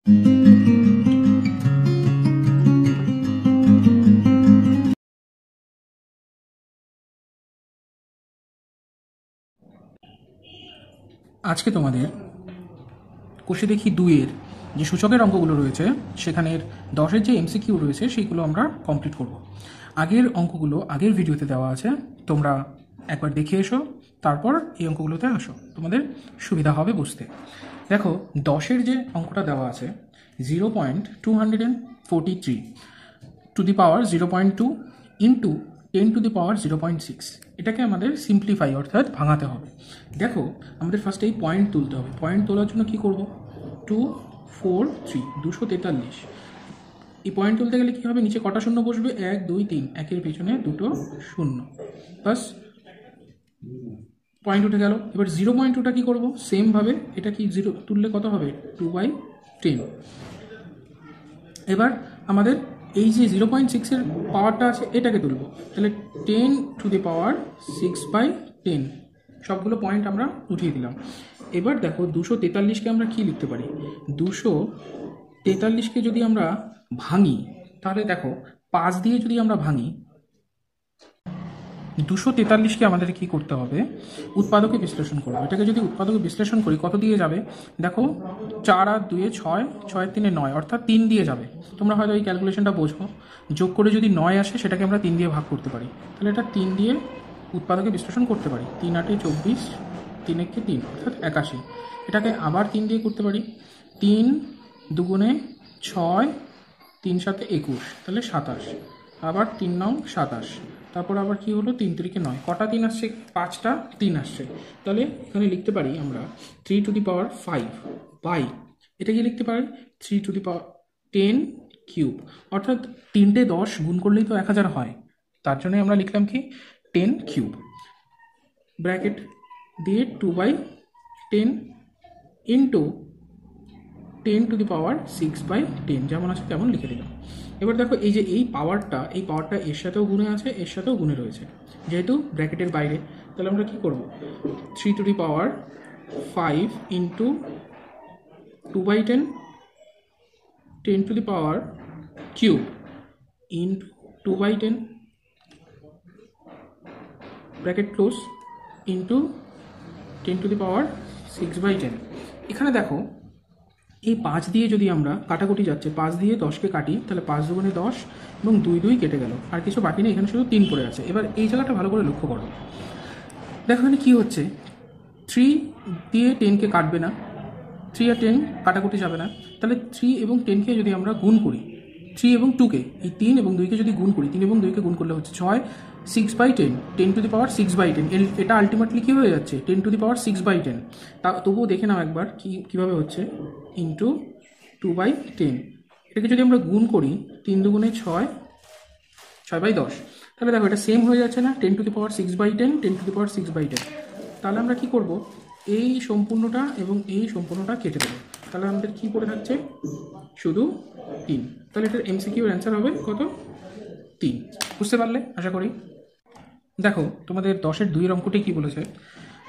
আজকে তোমাদের কোষে দেখি 2-এর যে সূচকের অঙ্কগুলো রয়েছে সেখানের 10-এর যে এমসিকিউ রয়েছে সেইগুলো আমরা কমপ্লিট করব। আগের অঙ্কগুলো আগের ভিডিওতে দেওয়া আছে, তোমরা একবার দেখে এসো, তারপর এই অঙ্কগুলোতে আসো, তোমাদের সুবিধা হবে বুঝতে। দেখো 10-এর যে অঙ্কটা দেওয়া আছে 0.243 to the power 0.2 into 10 to the power 0.6, এটাকে আমাদের সিম্পলিফাই অর্থাৎ ভাঙাতে হবে। দেখো আমাদের ফার্স্টে এই পয়েন্ট তুলতে হবে। পয়েন্ট তোলার জন্য কি করব, 243 এই পয়েন্ট তুলতে গেলে কী হবে, নিচে কটা শূন্য বসবে, 1 2 3, একের পিছনে দুটো শূন্য, বাস পয়েন্ট উঠে গেল। এবার 0.2টা কী করবো, সেমভাবে এটা কি 0 তুললে কত হবে, 2/10। এবার আমাদের এই যে 0.6-এর পাওয়ারটা আছে এটাকে তুলব, তাহলে 10 টু দি পাওয়ার 6/10, সবগুলো পয়েন্ট আমরা উঠিয়ে দিলাম। এবার দেখো 243-কে আমরা কি লিখতে পারি, 243-কে যদি আমরা ভাঙি তাহলে দেখো 5 দিয়ে যদি আমরা ভাঙি, 243-কে আমাদের কি করতে হবে, উৎপাদকে বিশ্লেষণ করবো। এটাকে যদি উৎপাদকে বিশ্লেষণ করি কত দিয়ে যাবে, দেখো 4 আর 2 6, 6 আর 3 9, অর্থাৎ 3 দিয়ে যাবে। তোমরা হয়তো এই ক্যালকুলেশনটা বোঝো, যোগ করে যদি 9 আসে সেটাকে আমরা 3 দিয়ে ভাগ করতে পারি, তাহলে এটা 3 দিয়ে উৎপাদকে বিশ্লেষণ করতে পারি। 3 8 24, 3 1 3, অর্থাৎ 81। এটাকে আবার 3 দিয়ে করতে পারি, 3 2 6, 3 7 21, তাহলে 27, আবার 3 9 27, তারপর আবার কি হলো, 3 3 9, কটা 3 আসছে, 5টা 3 আসছে। তাহলে এখানে লিখতে পারি আমরা 3 টু দি পাওয়ার 5 বাই, এটা কি লিখতে পারি 3 টু দি পাওয়ার 10 কিউব, অর্থাৎ 3টে 10 গুণ করলেই তো 1000 হয়, তার জন্য আমরা লিখলাম কি 10 কিউব, ব্র্যাকেট দিয়ে 2/10 ইন্টু 10 টু দি পাওয়ার 6/10, যেমন আছে তেমন লিখে দিলাম। এবার দেখো এই যে এই পাওয়ারটা এর সাথেও গুণে আছে, এর সাথেও গুণে রয়েছে, যেহেতু ব্র্যাকেটের বাইরে, তাহলে আমরা কি করব, 3 to the power 5 into 2/10, 10 to the power cube into 2/10, bracket close, into 10 to the power 6/10। এখানে দেখো এই 5 দিয়ে যদি আমরা কাটাকুটি যাচ্ছে, 5 দিয়ে 10কে কাটি, তাহলে 5 দুগুণে 10 এবং 2 2 কেটে গেল, আর কিছু বাকি নেই, এখানে শুধু 3 পড়ে আছে। এবার এই জায়গাটা ভালো করে লক্ষ্য করো, দেখো এখানে কী হচ্ছে, 3 দিয়ে 10কে কাটবে না, 3 আর 10 কাটাকুটি যাবে না, তাহলে 3 এবং 10কে যদি আমরা গুণ করি, 3 এবং 2কে, এই 3 এবং 2কে যদি গুণ করি, 3 এবং 2কে গুণ করলে হচ্ছে 6, 6/10, 10 টু দি পাওয়ার 6/10, এটা আলটিমেটলি কী হয়ে যাচ্ছে, 10 টু দি পাওয়ার 6/10। তা তবুও দেখে নাও একবার কীভাবে হচ্ছে, ইন্টু 2/10, এটাকে যদি আমরা গুণ করি, 3 দুগুণে 6, 6/10, তাহলে দেখো এটা সেম হয়ে যাচ্ছে না, 10 to the power 6/10, 10 to the power 6/10। তাহলে আমরা কি করব, এই সম্পূর্ণটা এবং এই সম্পূর্ণটা কেটে দেবো, তাহলে আমাদের কি পড়ে থাকছে, শুধু 3। তাহলে এটার এমসিকিউর অ্যান্সার হবে কত, 3। বুঝতে পারলে আশা করি। দেখো তোমাদের 10-এর 2-এর অঙ্কটি কী বলেছে,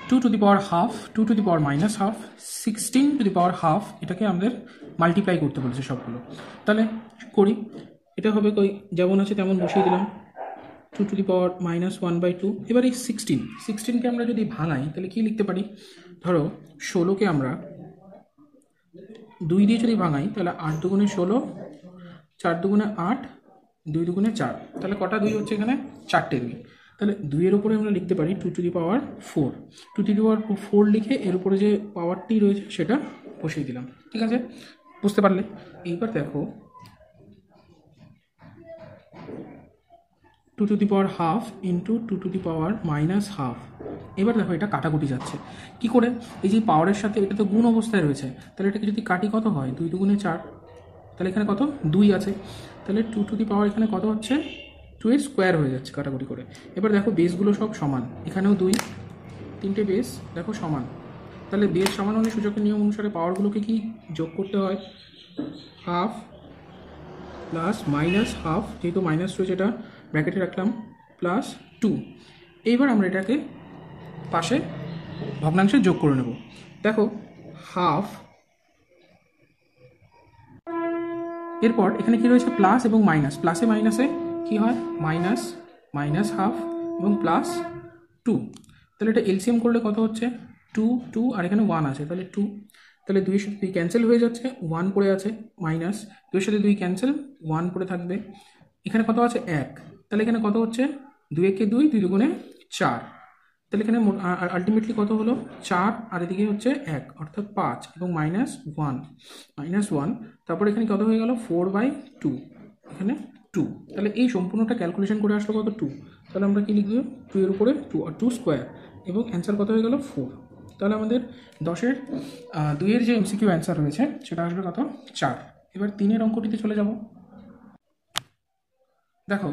2 two the power half, 2 two the power minus half, 16 two the power half, এটাকে আমাদের মাল্টিপ্লাই করতে বলেছে সবগুলো। তাহলে করি, এটা হবে কই, যেমন আছে তেমন বসিয়ে দিলাম, 2 টু দি পাওয়ার -1/2। এবার এই 16কে আমরা যদি ভাঙাই তাহলে কি লিখতে পারি, ধরো 16কে আমরা 2 দিয়ে যদি ভাঙাই, তাহলে 8 দুগুণে 16, 4 দুগুণে 8, 2 দুগুণে 4, তাহলে কটা 2 হচ্ছে এখানে, 4টে 2। তাহলে 2-এর উপরে আমরা লিখতে পারি 2 two the power 4, 2 two the পাওয়ার 4 লিখে এর উপরে যে পাওয়ারটি রয়েছে সেটা বসিয়ে দিলাম। ঠিক আছে, বুঝতে পারলে। এইবার দেখো 2 two the power half into 2 two the power minus half. এবার দেখো এটা কাটাকুটি যাচ্ছে কি করে, এই যে পাওয়ারের সাথে এটা তো গুণ অবস্থায় রয়েছে, তাহলে এটাকে যদি কাটি কত হয়, 2 দুগুণে 4, তাহলে এখানে কত, 2 আছে, তাহলে 2 টু দি পাওয়ার এখানে কত হচ্ছে, 2 স্কোয়ার হয়ে যাচ্ছে কাটাকুটি করে। এবার দেখো বেসগুলো সব সমান, এখানেও 2, 3টে বেস দেখো সমান, তাহলে বেস সমান হলে সূচকের নিয়ম অনুসারে পাওয়ারগুলোকে কি যোগ করতে হয়, হাফ প্লাস মাইনাস হাফ, যেহেতু মাইনাস রয়েছে এটা ব্র্যাকেটে রাখলাম, প্লাস 2। এইবার আমরা এটাকে পাশে ভগ্নাংশে যোগ করে নেব। দেখো হাফ এরপর এখানে কি রয়েছে প্লাস এবং মাইনাস, প্লাসে মাইনাসে কি হয় মাইনাস, মাইনাস হাফ এবং প্লাস 2, তাহলে এটা এলসিএম করলে কত হচ্ছে 2 2 আর এখানে 1 আছে তাহলে 2, তাহলে 2 এর সাথে 2 ক্যান্সেল হয়ে যাচ্ছে, 1 পড়ে আছে মাইনাস 2 এর সাথে 2 ক্যান্সেল, 1 পড়ে থাকবে, এখানে কত আছে 1, তাহলে এখানে কত হচ্ছে 2 একে 2 2 দুগুণে 4, তাহলে এখানে আলটিমেটলি কত হলো 4 আর এদিকে হচ্ছে 1 অর্থাৎ 5 এবং মাইনাস 1, তারপর এখানে কত হয়ে গেল 4/2, এখানে 2, তাহলে এই সম্পূর্ণটা ক্যালকুলেশন করে আসলো কত 2, তাহলে আমরা কি লিখব 2 এর উপরে 2 আর 2 স্কোয়ার এবং অ্যান্সার কত হয়ে গেল 4, তাহলে আমাদের 10-এর 2-এর যে এমসিকিউ অ্যান্সার রয়েছে সেটা আসবে কত 4। এবার 3-এর অঙ্কটিতে চলে যাব। দেখো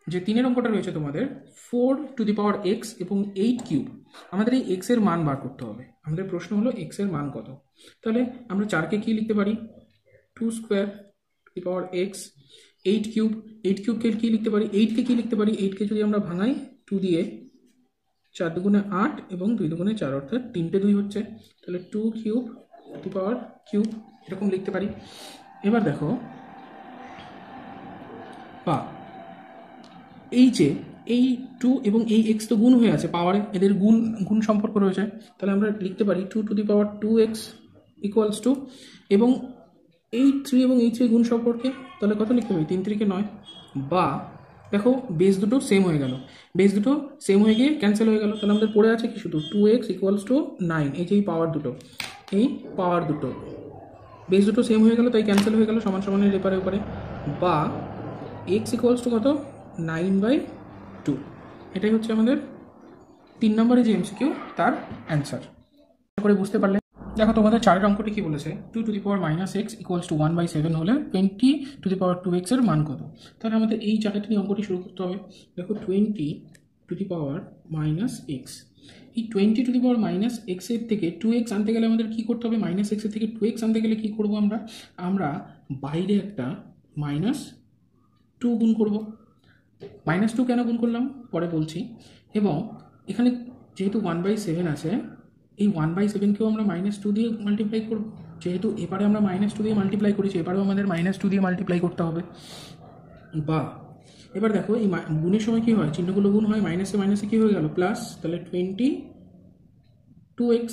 যে 3-এর অঙ্কটা রয়েছে তোমাদের 4x এবং 8 কিউব, আমাদের এই x এর মান বার করতে হবে। আমাদের প্রশ্ন হলো x এর মান কত, তাহলে আমরা 4কে কি লিখতে পারি 2 square two the power x, 8 কিউবকে কি লিখতে পারি 8কে কি লিখতে পারি 8কে যদি আমরা ভাঙাই 2 দিয়ে 4 দুগুণে 8 এবং 2 দুগুণে 4 অর্থাৎ 3টে 2 হচ্ছে, তাহলে 2 cube two the power cube এরকম লিখতে পারি। এবার দেখো বা এই যে এই 2 এবং এই x তো গুণ হয়ে আছে পাওয়ারে, এদের গুণ সম্পর্ক রয়েছে, তাহলে আমরা লিখতে পারি 2 two the power 2x equals to, এবং এই 3 এবং এই 3 গুণ সম্পর্কে তাহলে কত লিখতে পারি 3 3 কে 9, বা দেখো বেস দুটো সেম হয়ে গেল, বেস দুটো সেম হয়ে গিয়ে ক্যান্সেল হয়ে গেল, তাহলে আমাদের পড়ে আছে কি শুধু 2x ইকুয়ালস টু 9, এই যে এই পাওয়ার দুটো বেস দুটো সেম হয়ে গেল তাই ক্যান্সেল হয়ে গেল সমান সমানের এপারে ওপারে, বা x ইকুয়ালস টু কত 9/2, এটাই হচ্ছে আমাদের 3 নম্বরে যে এমসিকিউ তার অ্যান্সার। করে বুঝতে পারলে দেখো তোমাদের 4-এর অঙ্কটি কি বলেছে 2 two the power -x equals two 1/7 হলে 20 টু দি পাওয়ার 2x এর মান কত, তাহলে আমাদের এই জায়গাটি নিয়ে অঙ্কটি শুরু করতে হবে। দেখো 20 টু দি পাওয়ার -x, এই 20 টু দি পাওয়ার -x এর থেকে 2x আনতে গেলে আমাদের কি করতে হবে -x এর থেকে 2x আনতে গেলে কি করব আমরা বাইরে একটা -2 গুণ করব, -2 কেন গুণ করলাম পরে বলছি, এবং এখানে যেহেতু 1/7 আছে এই 1/7কেও আমরা -2 দিয়ে মাল্টিপ্লাই করব, যেহেতু এবারে আমরা -2 দিয়ে মাল্টিপ্লাই করেছি এবারেও আমাদের -2 দিয়ে মাল্টিপ্লাই করতে হবে। বা এবার দেখো এই গুণের সময় কি হয় চিহ্নগুলো গুণ হয়, মাইনাসে মাইনাসে কি হয়ে গেল প্লাস, তাহলে 22x,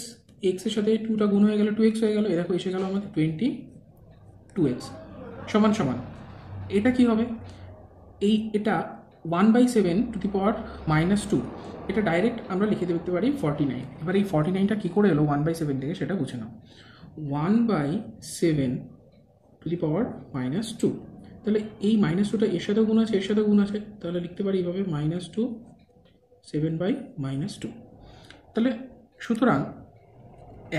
x এর সাথে 2টা গুণ হয়ে গেল 2x হয়ে গেল, এ দেখো এসে গেল আমাদের 22x সমান সমান এটা কি হবে এটা 1/7 টু দি পাওয়ার -2, এটা ডাইরেক্ট আমরা লিখে দিতে পারি 49। এবার এই 49টা কী করে এলো 1/7 থেকে সেটা বুঝে নাও, 1/7 টু দি পাওয়ার -2, তাহলে এই -2টা এর সাথে গুণ আছে এর সাথে গুণ আছে, তাহলে লিখতে পারি এইভাবে -2 7/2, তাহলে সুতরাং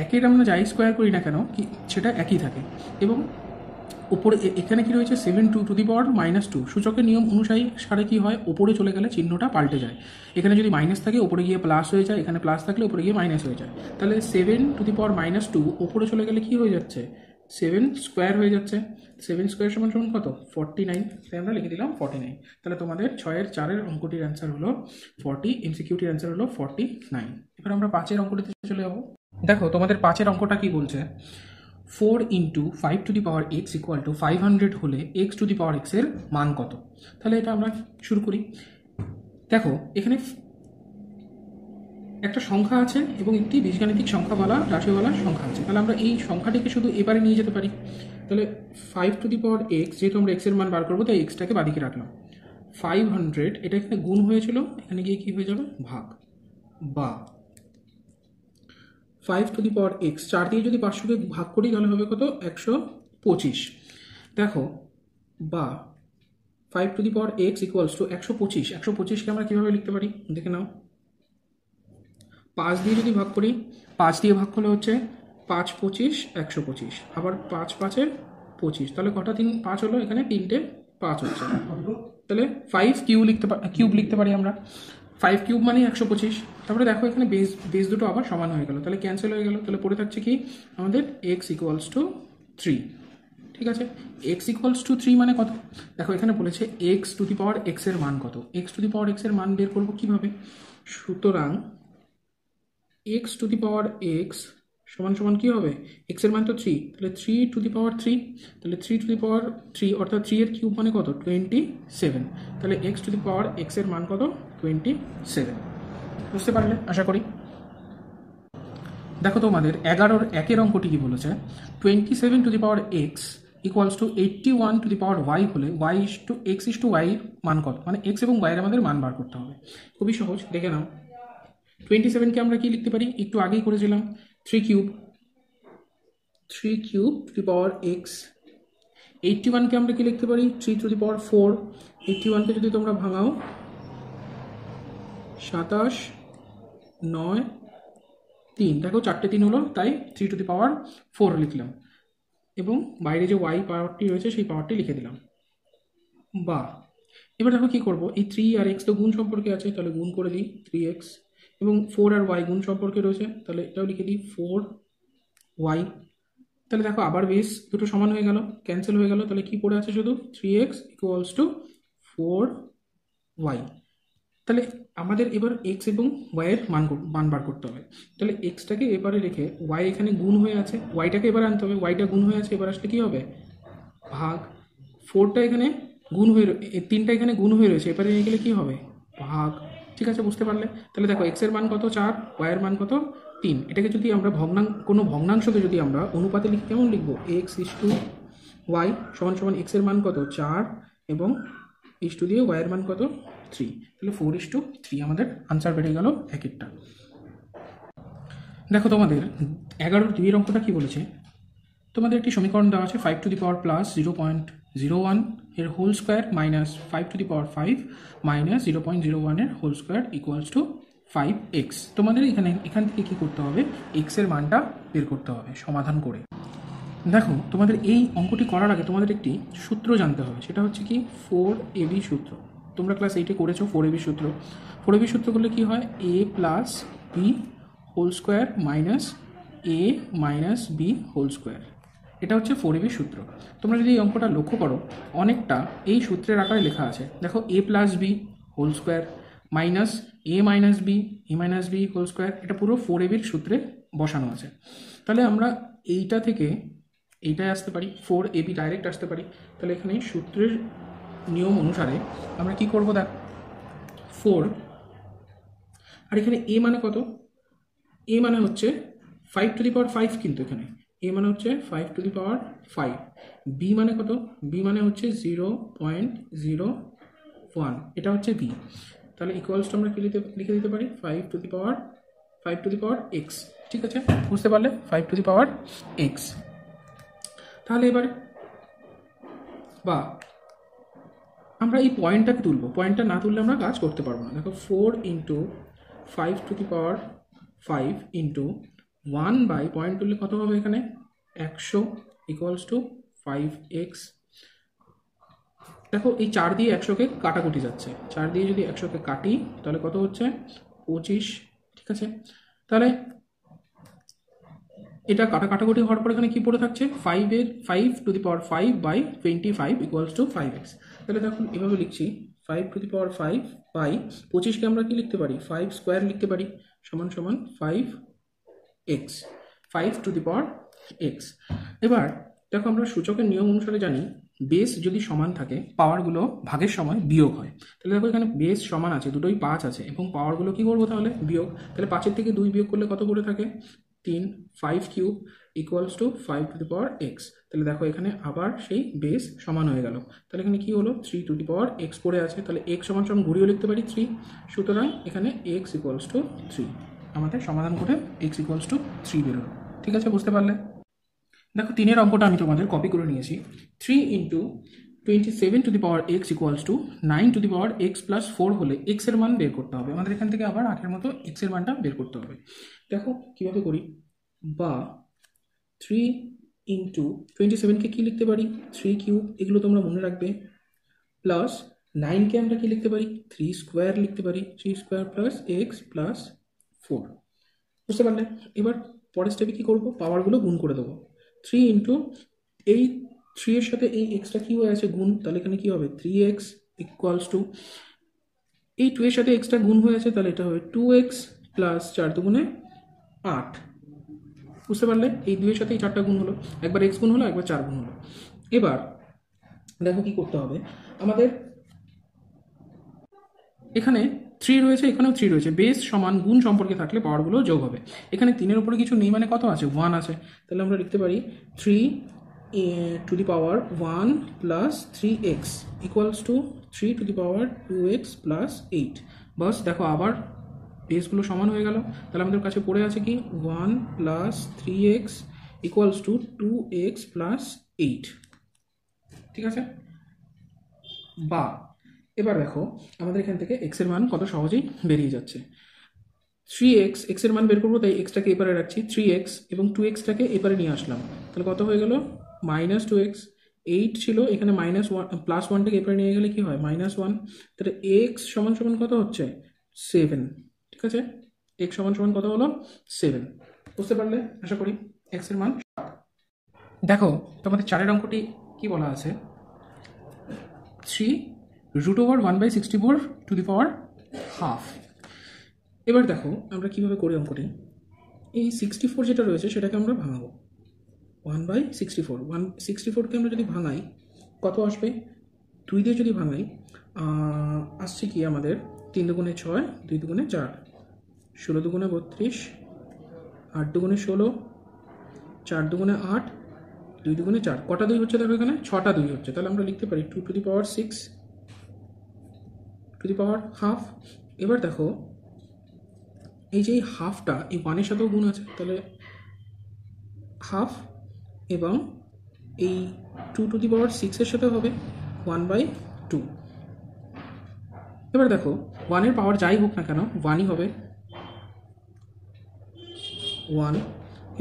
একের আমরা যাই স্কোয়ার করি না কেন কি সেটা একই থাকে, এবং উপরে এখানে কি রয়েছে 7 টু দি পাওয়ার -2, সূচকের নিয়ম অনুযায়ী সারে কি হয় ওপরে চলে গেলে চিহ্নটা পাল্টে যায়, এখানে যদি মাইনাস থাকে ওপরে গিয়ে প্লাস হয়ে যায়, এখানে প্লাস থাকলে ওপরে গিয়ে মাইনাস হয়ে যায়, তাহলে 7 টু দি পাওয়ার -2 ওপরে চলে গেলে কি হয়ে যাচ্ছে 7 স্কোয়ার হয়ে যাচ্ছে, 7 স্কোয়ার সমান সমান কত 49, তাই আমরা লিখে দিলাম 49। তাহলে তোমাদের 6-এর 4-এর অঙ্কটির অ্যান্সার হলো 40, এমসিকিউটির অ্যান্সার হলো 49। এবার আমরা 5-এর অঙ্কটিতে চলে যাবো। দেখো তোমাদের 5-এর অঙ্কটা কি বলছে 4 × 5 to the power x equal to 500 হলে x two the power x এর মান কত, তাহলে এটা আমরা শুরু করি। দেখো এখানে একটা সংখ্যা আছে এবং একটি বীজগাণিতিক সংখ্যাওয়ালা রাশিওয়ালা সংখ্যা আছে, তাহলে আমরা এই সংখ্যাটিকে শুধু এবারে নিয়ে যেতে পারি, তাহলে 5 টু দি পাওয়ার x, যেহেতু আমরা x এর মান বার করবো তাই এক্সটাকে বাদিকে রাখলাম, 500 এটা এখানে গুণ হয়েছিল এখানে গিয়ে কি হয়ে যাবে ভাগ, বা 5 টু দি পাওয়ার x 4 দিয়ে যদি 500কে ভাগ করি তাহলে হবে কত 125, দেখো বা 5 to the power x equals to 125কে আমরা কীভাবে লিখতে পারি দেখে নাও, 5 দিয়ে যদি ভাগ করি 5 দিয়ে ভাগ করলে হচ্ছে 5 25 125, আবার 5 5 25, তাহলে কটা 5 হলো এখানে 3টে 5 হচ্ছে, তাহলে 5 কিউব লিখতে পারি আমরা, 5 কিউব মানে 125, তারপরে দেখো এখানে বেস দুটো আবার সমান হয়ে গেল তাহলে ক্যান্সেল হয়ে গেল, তাহলে পড়ে থাকছে কি আমাদের x ইকুয়ালস টু 3, ঠিক আছে x ইকুয়ালস টু 3 মানে কত, দেখো এখানে বলেছে x two the power x এর মান কত, x two the power x এর মান বের করবো কিভাবে, সুতরাং x two the power x সমান সমান কী হবে, এক্সের মান তো 3, তাহলে 3^3, তাহলে 3^3 অর্থাৎ 3 এর কিউব মানে কত 27, তাহলে এক্সের মান কত 27। বুঝতে পারলে আশা করি। দেখো তোমাদের 11-র 1-এর অঙ্কটি কি বলেছে, 27x ইকুয়ালস টু 81y হলে x/y মান কত, মানে x এবং y এর আমাদের মান বার করতে হবে। খুবই সহজ, দেখে নাও। 27কে আমরা কি লিখতে পারি, একটু আগেই করেছিলাম 3³ x। 81কে আমরা কি লিখতে পারি 3^4। 81কে যদি তোমরা ভাঙাও 27, 9, 3, দেখো 4টে 3 হলো, তাই 3^4 লিখলাম এবং বাইরে যে y পাওয়ারটি রয়েছে সেই পাওয়ারটি লিখে দিলাম। বা এবার দেখো কি করব, এই 3 আর x তো গুণ সম্পর্কে আছে, তাহলে গুণ করে দিই 3x, এবং 4 আর y গুণ সম্পর্কে রয়েছে, তাহলে এটাও লিখে দিই 4y। তাহলে দেখো আবার বেস দুটো সমান হয়ে গেল, ক্যান্সেল হয়ে গেল, তাহলে কি পড়ে আছে শুধু 3x ইকুয়ালস টু 4y। তাহলে আমাদের এবার x এবং y এর মান বার করতে হবে। তাহলে xটাকে এবারে রেখে y এখানে গুণ হয়ে আছে, yটাকে এবার আনতে হবে, yটা গুণ হয়ে আছে, এবার আসলে কি হবে ভাগ, 4টা এখানে গুণ হয়ে 3টা এখানে গুণ হয়ে রয়েছে, এবারে নিয়ে গেলে কি হবে ভাগ। ঠিক আছে, বুঝতে পারলে। তাহলে দেখো x এর মান কত 4, y এর মান কত 3। এটাকে যদি আমরা কোনো ভগ্নাংশকে যদি আমরা অনুপাতে লিখি কেমন লিখবো, x/y সমান সমান x এর মান কত 4 এবং ইস্টু দিয়ে y এর মান কত 3, তাহলে 4:3 আমাদের আনসার বেড়ে গেল 1-এরটা। দেখো তোমাদের 11-র 2-এর অঙ্কটা কি বলেছে, তোমাদের একটি সমীকরণ দেওয়া আছে 5 টু দি পাওয়ার প্লাস 0.01 এর whole square minus 5 to the power 5 minus 0.01 এর whole square equals to 5x। তোমাদের এখান থেকে কী করতে হবে, x এর মানটা বের করতে হবে সমাধান করে। দেখো তোমাদের এই অঙ্কটি করার আগে তোমাদের একটি সূত্র জানতে হবে, সেটা হচ্ছে কি 4ab সূত্র। তোমরা ক্লাস 8-এ করেছো 4ab সূত্র। 4ab সূত্র করলে কি হয়, a plus B whole square minus a minus B whole square, এটা হচ্ছে 4ab সূত্র। তোমরা যদি এই অঙ্কটা লক্ষ্য করো অনেকটা এই সূত্রের আকারে লেখা আছে। দেখো a plus B whole square minus a minus B whole square, এটা পুরো 4ab সূত্রে বসানো আছে। তাহলে আমরা এইটা থেকে এইটাই আসতে পারি, 4ab ডাইরেক্ট আসতে পারি। তাহলে এখানে সূত্রের নিয়ম অনুসারে আমরা কি করব, দেখ 4 আর এখানে a মানে কত, a মানে হচ্ছে 5 টু দি পাওয়ার 5, কিন্তু এখানে a মানে হচ্ছে 5 টু দি পাওয়ার 5, b মানে কত, b মানে হচ্ছে 0.01, এটা হচ্ছে b। তাহলে ইকুয়ালস আমরা কি লিখে দিতে পারি 5 টু দি পাওয়ার x। ঠিক আছে, বুঝতে পারলে 5 টু দি পাওয়ার x। তাহলে এবার বা আমরা এই পয়েন্টটাকে তুলবো, পয়েন্টটা না তুললে আমরা কাজ করতে পারবো না। দেখো 4 into 5 to the power 5 into 1 by point তুললে কত হবে এখানে 100 ইকুয়ালস টু 5x। দেখো এই 4 দিয়ে 100কে কাটাকুটি যাচ্ছে, 4 দিয়ে যদি 100কে কাটি তাহলে কত হচ্ছে 25। ঠিক আছে, তাহলে এটা কাটাকুটি হওয়ার পর এখানে কি পড়ে থাকছে 5 to the power 5 by 25 equals to 5x। তাহলে দেখুন এভাবে লিখছি 5 টু দি পাওয়ার 5 বাই 25কে আমরা কি লিখতে পারি 5 স্কোয়ার লিখতে পারি, সমান সমান 5x, 5 to the power x। এবার দেখো আমরা সূচকের নিয়ম অনুসারে জানি বেস যদি সমান থাকে পাওয়ারগুলো ভাগের সময় বিয়োগ হয়। তাহলে দেখো এখানে বেস সমান আছে, দুটোই 5 আছে এবং পাওয়ারগুলো কি করবো তাহলে বিয়োগ। তাহলে 5-এর থেকে 2 বিয়োগ করলে কত পড়ে থাকে 3, 5³ equals to 5 to the power x। তাহলে দেখো এখানে আবার সেই বেস সমান হয়ে গেল। তাহলে এখানে কি হলো 3 টু দি পাওয়ার x পড়ে আছে, তাহলে x সমান সমান ঘুরিয়েও লিখতে পারি 3, সুতরাং এখানে x ইকুয়ালস টু 3। আমাদের সমাধান করে x ইকুয়ালস টু 3 বেরোলো। ঠিক আছে, বুঝতে পারলে। দেখো 3-এর অঙ্কটা আমি তোমাদের কপি করে নিয়েছি। 3 into 27 two the power x equals two 9 two the power x plus 4 হলে x এর মান বের করতে হবে। আমাদের এখান থেকে আবার আগের মতো x এর মানটা বের করতে হবে। দেখো কীভাবে করি, বা 3 ইন্টু 27কে কী লিখতে পারি 3³ এগুলো তোমরা মনে রাখবে, প্লাস 9কে আমরা কি লিখতে পারি 3 স্কোয়ার লিখতে পারি, 3 স্কোয়ার প্লাস x প্লাস 4। বুঝতে পারলে। এবার পরের স্টেপে কী করবো, পাওয়ারগুলো গুণ করে দেবো। 3 ইন্টু এই 3 এর সাথে এই এক্সটা কী হয়ে আছে গুণ, তাহলে এখানে কী হবে 3x ইকুয়ালস টু এই 2 এর সাথে এক্সটা গুণ হয়ে আছে, তাহলে এটা হবে 2x প্লাস 4 দুগুণে 8। বুঝতে পারলে? এই 2 এর সাথে এই 4টা গুণ হলো, একবার x গুণ হলো, একবার 4 গুণ হলো। এবার দেখো কি করতে হবে আমাদের, এখানে 3 রয়েছে, এখানেও 3 রয়েছে, বেস সমান গুণ সম্পর্কে থাকলে পাওয়ারগুলো যোগ হবে। এখানে 3-এর উপরে কিছু নেই মানে কত আছে? 1 আছে। তাহলে আমরা লিখতে পারি 3 to the power 1 plus 3x equals to 3 to the power 2x plus 8। বাস দেখো আবার বেসগুলো সমান হয়ে গেল। তাহলে আমাদের কাছে পড়ে আছে কি 1 plus 3x equals to 2x plus 8। ঠিক আছে? বা এবার দেখো আমাদের এখান থেকে x এর মান কত সহজেই বেরিয়ে যাচ্ছে। 3x, x এর মান বের করবো, তাই xটাকে এপারে রাখছি, 3x এবং 2xটাকে এপারে নিয়ে আসলাম। তাহলে কত হয়ে গেল? -2x। 8 ছিল, এখানে -1 প্লাস 1টাকে এপারে নিয়ে গেলে কি হয়? -1। তাহলে x সমান সমান কত হচ্ছে? 7। ঠিক আছে, x সমান সমান কত হলো? 7। বুঝতে পারলে আশা করি x এর মান। দেখো তোমাদের 4-এর অঙ্কটি কি বলা আছে? 3√1/64 টু দি পাওয়ার হাফ। এবার দেখো আমরা কিভাবে করি অঙ্কটি। এই 64 যেটা রয়েছে সেটাকে আমরা ভাঙাবো 1/64। 164কে আমরা যদি ভাঙাই কত আসবে? 2 দিয়ে যদি ভাঙাই আসছে কি আমাদের 3 দুগুণে 6, 2 দুগুণে 4, 16 দুগুণে 32, 8 দুগুণে 16, 4 দুগুণে 8, 2 দুগুণে 4। কটা 2 হচ্ছে দেখো এখানে? 6টা 2 হচ্ছে। তাহলে আমরা লিখতে পারি 2 two the power 6 two the power half. এবার দেখো এই যে হাফটা এই 1-এর সাথেও গুণ আছে, তাহলে হাফ, এবং এই 2 টু দি পাওয়ার 6-এর সাথে হবে 1/2। এবার দেখো 1-এর পাওয়ার যাই হোক না কেন 1ই হবে, 1।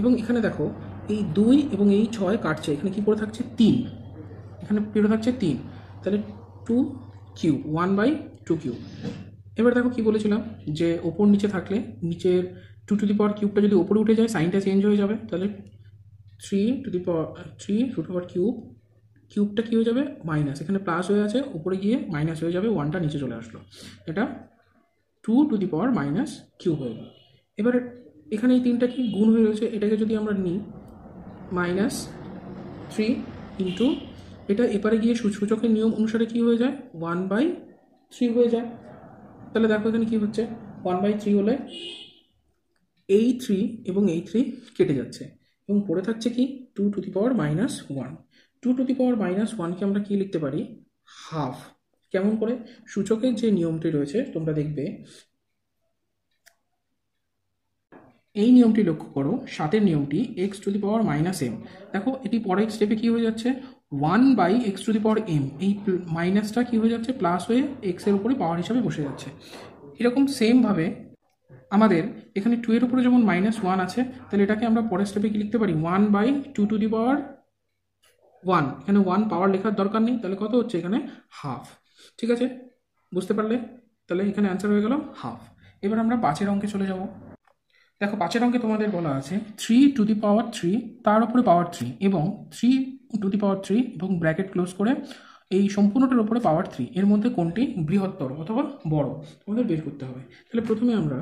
এবং এখানে দেখো এই 2 এবং এই 6 কাটছে, এখানে কি পড়ে থাকছে? 3। এখানে পড়ে থাকছে 3, তাহলে 2 কিউব, 1/2 কিউব। এবার দেখো কি বলেছিলাম যে ওপর নিচে থাকলে নিচের 2 টু দি পাওয়ার কিউবটা যদি ওপরে উঠে যায় সাইনটা চেঞ্জ হয়ে যাবে। তাহলে 3 টু দি পাওয়ার 3√কিউব, কিউবটা কী হয়ে যাবে? মাইনাস, এখানে প্লাস হয়ে আছে, উপরে গিয়ে মাইনাস হয়ে যাবে, 1টা নিচে চলে আসলো, এটা 2 two the power minus cube হয়ে গেল। এবার এখানে এই 3টা কি গুণ হয়ে রয়েছে, এটাকে যদি আমরা নিই -3 ইন্টু এটা এপারে গিয়ে সূচকের নিয়ম অনুসারে কি হয়ে যায়? 1/3 হয়ে যায়। তাহলে দেখো এখানে কি হচ্ছে? 1/3 হলে এই 3 এবং এই 3 কেটে যাচ্ছে এবং পড়ে থাকছে কি 2 two the power -1। 2 two the পাওয়ার -1কে আমরা কি লিখতে পারি? হাফ। কেমন করে? সূচকের যে নিয়মটি রয়েছে তোমরা দেখবে, এই নিয়মটি লক্ষ্য করো, 7-এর নিয়মটি x two the power -m। দেখো এটি পরের স্টেপে কি হয়ে যাচ্ছে? 1/x two the power m। এই মাইনাসটা কি হয়ে যাচ্ছে? প্লাস হয়ে x এর উপরে পাওয়ার হিসাবে বসে যাচ্ছে। এরকম সেমভাবে আমাদের এখানে 2 এর উপরে যেমন -1 আছে, তাহলে এটাকে আমরা পরের স্টেপে কি লিখতে পারি? 1/2 টু দি পাওয়ার 1। এখানে 1 পাওয়ার লেখার দরকার নেই, তাহলে কত হচ্ছে এখানে? হাফ। ঠিক আছে, বুঝতে পারলে? তাহলে এখানে অ্যান্সার হয়ে গেল হাফ। এবার আমরা 5-এর অঙ্কে চলে যাব। দেখো 5-এর অঙ্কে তোমাদের বলা আছে 3 টু দি পাওয়ার 3 তার উপরে পাওয়ার 3 এবং 3 টু দি পাওয়ার 3 এবং ব্র্যাকেট ক্লোজ করে এই সম্পূর্ণটার উপরে পাওয়ার 3 এর মধ্যে কোনটি বৃহত্তর অথবা বড় তোমাদের বের করতে হবে। তাহলে প্রথমে আমরা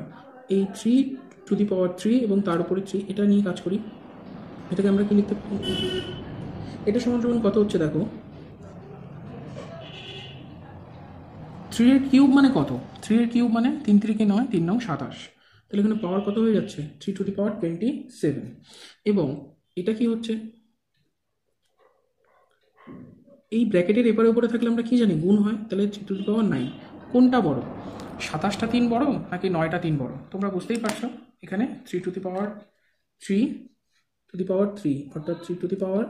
এই 3 টু দি পাওয়ার 3 এবং তার উপরে 3 এটা নিয়ে কাজ করি। এটাকে আমরা কি লিখতে পারি? এটা সমান সমান কত হচ্ছে দেখো, 3 এর কিউব মানে কত? 3 এর কিউব মানে 3 3 9, 3 9 27। তাহলে এখানে পাওয়ার কত হয়ে যাচ্ছে? 3 টু দি পাওয়ার 27। এবং এটা কি হচ্ছে? এই ব্র্যাকেটের এপারে উপরে থাকলে আমরা কি জানি? গুণ হয়। তাহলে 3 টু দি পাওয়ার 9 কোনটা বড়? 27টা 3 বড় নাকি 9টা 3 বড়? তোমরা বুঝতেই পারছো এখানে 3 to the power 3 to the power 3 অর্থাৎ 3 to the power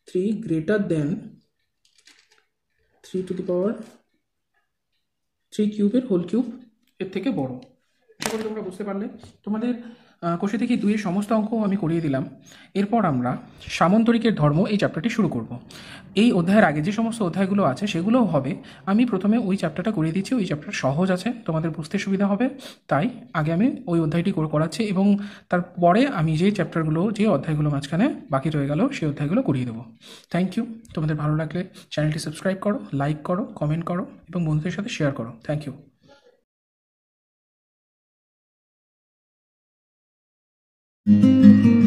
3 greater than 3 to the power 3 কিউবের হোল কিউব এর থেকে বড়। আশা করি তোমরা বুঝতে পারলে। তোমাদের কোষে থেকে 2-এর সমস্ত অঙ্ক আমি করিয়ে দিলাম। এরপর আমরা সামন্তরিকের ধর্ম এই চ্যাপ্টারটি শুরু করব। এই অধ্যায়ের আগে যে সমস্ত অধ্যায়গুলো আছে সেগুলোও হবে। আমি প্রথমে ওই চ্যাপ্টারটা করিয়ে দিচ্ছি, ওই চ্যাপ্টার সহজ আছে, তোমাদের বুঝতে সুবিধা হবে, তাই আগে আমি ওই অধ্যায়টি করাচ্ছি এবং তারপরে আমি যে চ্যাপ্টারগুলো যে অধ্যায়গুলো মাঝখানে বাকি রয়ে গেল সেই অধ্যায়গুলো করিয়ে দেবো। Thank you. তোমাদের ভালো লাগলে চ্যানেলটি সাবস্ক্রাইব করো, লাইক করো, কমেন্ট করো এবং বন্ধুদের সাথে শেয়ার করো। Thank you. 10